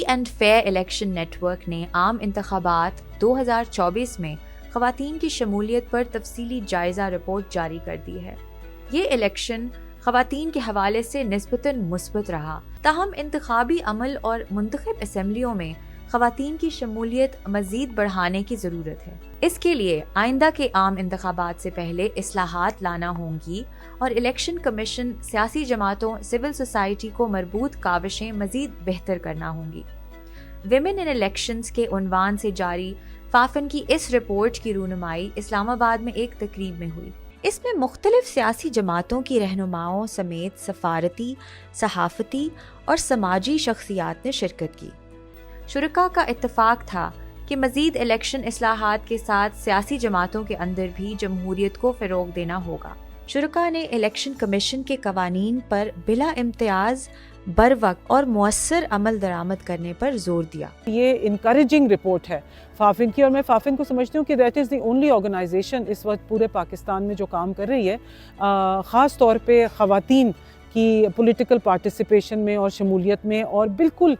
And fair election network نے عام انتخابات 2024 میں خواتین کی شمولیت پر تفصیلی جائزہ رپورٹ جاری کر دی ہے۔ یہ الیکشن خواتین کے حوالے سے نسبتاً مثبت رہا، تاہم انتخابی عمل اور منتخب اسمبلیوں میں خواتین کی شمولیت مزید بڑھانے کی ضرورت ہے۔ اس کے لیے آئندہ کے عام انتخابات سے پہلے اصلاحات لانا ہوں گی اور الیکشن کمیشن، سیاسی جماعتوں، سول سوسائٹی کو مربوط کاوشیں مزید بہتر کرنا ہوں گی۔ ویمن ان الیکشنز کے عنوان سے جاری فافن کی اس رپورٹ کی رونمائی اسلام آباد میں ایک تقریب میں ہوئی۔ اس میں مختلف سیاسی جماعتوں کی رہنماؤں سمیت سفارتی، صحافتی اور سماجی شخصیات نے شرکت کی۔ شرکاء کا اتفاق تھا کہ مزید الیکشن اصلاحات کے ساتھ سیاسی جماعتوں کے اندر بھی جمہوریت کو فروغ دینا ہوگا۔ شرکاء نے الیکشن کمیشن کے قوانین پر بلا امتیاز، بروقت اور مؤثر عمل درآمد کرنے پر زور دیا۔ یہ انکریجنگ رپورٹ ہے فافن کی، اور میں فافن کو سمجھتی ہوں کہ that is the only organisation اس وقت پورے پاکستان میں جو کام کر رہی ہے، خاص طور پہ خواتین کی پولیٹیکل پارٹیسپیشن میں اور شمولیت میں، اور بالکل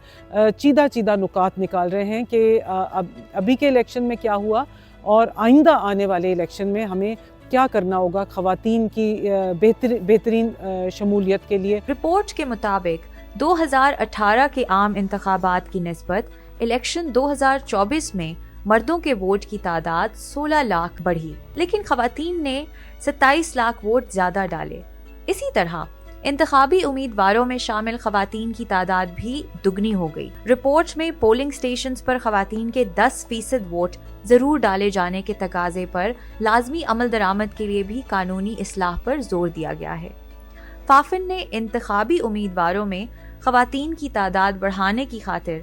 چیدہ نکات نکال رہے ہیں کہ ابھی کے الیکشن میں کیا ہوا اور آئندہ آنے والے الیکشن میں ہمیں کیا کرنا ہوگا خواتین کی بہترین شمولیت کے لیے۔ رپورٹ کے مطابق 2018 کے عام انتخابات کی نسبت الیکشن 2024 میں مردوں کے ووٹ کی تعداد 16 لاکھ بڑھی، لیکن خواتین نے 27 لاکھ ووٹ زیادہ ڈالے۔ اسی طرح انتخابی امیدواروں میں شامل خواتین کی تعداد بھی دگنی ہو گئی۔ رپورٹ میں پولنگ سٹیشنز پر خواتین کے 10% ووٹ ضرور ڈالے جانے کے تقاضے پر لازمی عمل درآمد کے لیے بھی قانونی اصلاح پر زور دیا گیا ہے۔ فافن نے انتخابی امیدواروں میں خواتین کی تعداد بڑھانے کی خاطر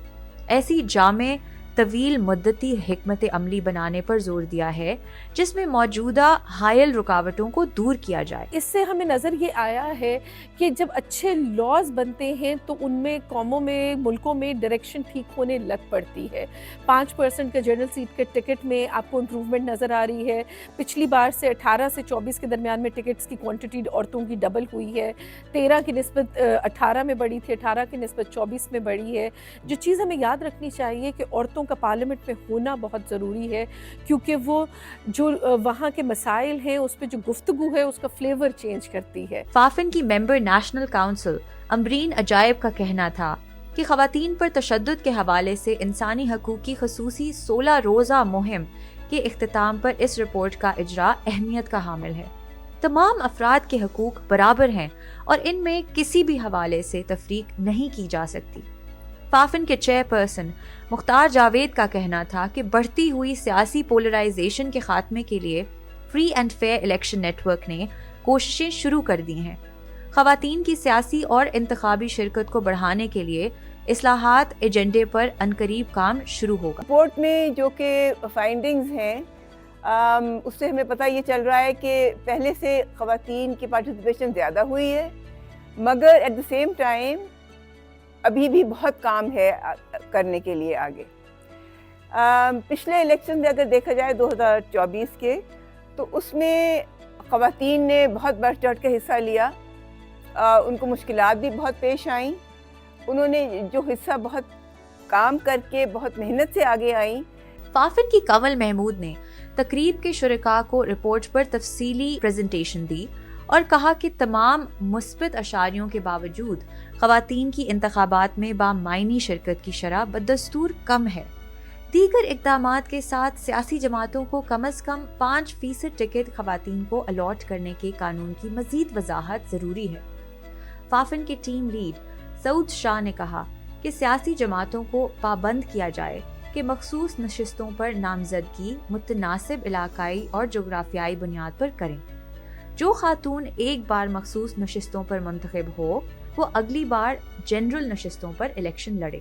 ایسی جامع طویل مدتی حکمت عملی بنانے پر زور دیا ہے جس میں موجودہ حائل رکاوٹوں کو دور کیا جائے۔ اس سے ہمیں نظر یہ آیا ہے کہ جب اچھے لاز بنتے ہیں تو ان میں قوموں میں، ملکوں میں ڈائریکشن ٹھیک ہونے لگ پڑتی ہے۔ 5% کے جنرل سیٹ کے ٹکٹ میں آپ کو امپروومنٹ نظر آ رہی ہے۔ پچھلی بار سے 18 سے 24 کے درمیان میں ٹکٹس کی کوانٹٹی عورتوں کی ڈبل ہوئی ہے، 13 کی نسبت 18 میں بڑھی تھی، 18 کی نسبت 24 میں بڑھی ہے۔ جو چیز ہمیں یاد رکھنی چاہیے کہ عورتوں کا پارلیمنٹ میں ہونا بہت ضروری ہے، کیونکہ وہ جو وہاں کے مسائل ہیں اس پہ جو گفتگو ہے اس کا فلیور چینج کرتی ہے۔ فافن کی ممبر نیشنل کونسل امبرین عجائب کا کہنا تھا کہ خواتین پر تشدد کے حوالے سے انسانی حقوق کی خصوصی 16 روزہ مہم کے اختتام پر اس رپورٹ کا اجرا اہمیت کا حامل ہے۔ تمام افراد کے حقوق برابر ہیں اور ان میں کسی بھی حوالے سے تفریق نہیں کی جا سکتی۔ فافن کے چیئرپرسن مختار جاوید کا کہنا تھا کہ بڑھتی ہوئی سیاسی پولرائزیشن کے خاتمے کے لیے free and fair election network نے کوششیں شروع کر دی ہیں۔ خواتین کی سیاسی اور انتخابی شرکت کو بڑھانے کے لیے اصلاحات ایجنڈے پر عنقریب کام شروع ہوگا۔ رپورٹ میں جو کہ فائنڈنگز ہیں اس سے ہمیں پتہ یہ چل رہا ہے کہ پہلے سے خواتین کی پارٹیسپیشن زیادہ ہوئی ہے، مگر ایٹ دا سیم ٹائم ابھی بھی بہت کام ہے کرنے کے لیے آگے۔ پچھلے الیکشن میں اگر دیکھا جائے 2024 کے، تو اس میں خواتین نے بہت بڑھ چڑھ کے حصہ لیا، ان کو مشکلات بھی بہت پیش آئیں، انہوں نے جو حصہ بہت کام کر کے بہت محنت سے آگے آئیں۔ فافن کی کنول محمود نے تقریب کے شرکاء کو رپورٹ پر تفصیلی پریزنٹیشن دی اور کہا کہ تمام مثبت اشاریوں کے باوجود خواتین کی انتخابات میں بامعنی شرکت کی شرح بدستور کم ہے۔ دیگر اقدامات کے ساتھ سیاسی جماعتوں کو کم از کم 5% ٹکٹ خواتین کو الاٹ کرنے کے قانون کی مزید وضاحت ضروری ہے۔ فافن کے ٹیم لیڈ سعود شاہ نے کہا کہ سیاسی جماعتوں کو پابند کیا جائے کہ مخصوص نشستوں پر نامزدگی متناسب علاقائی اور جغرافیائی بنیاد پر کریں۔ جو خاتون ایک بار مخصوص نشستوں پر منتخب ہو، وہ اگلی بار جنرل نشستوں پر الیکشن لڑے۔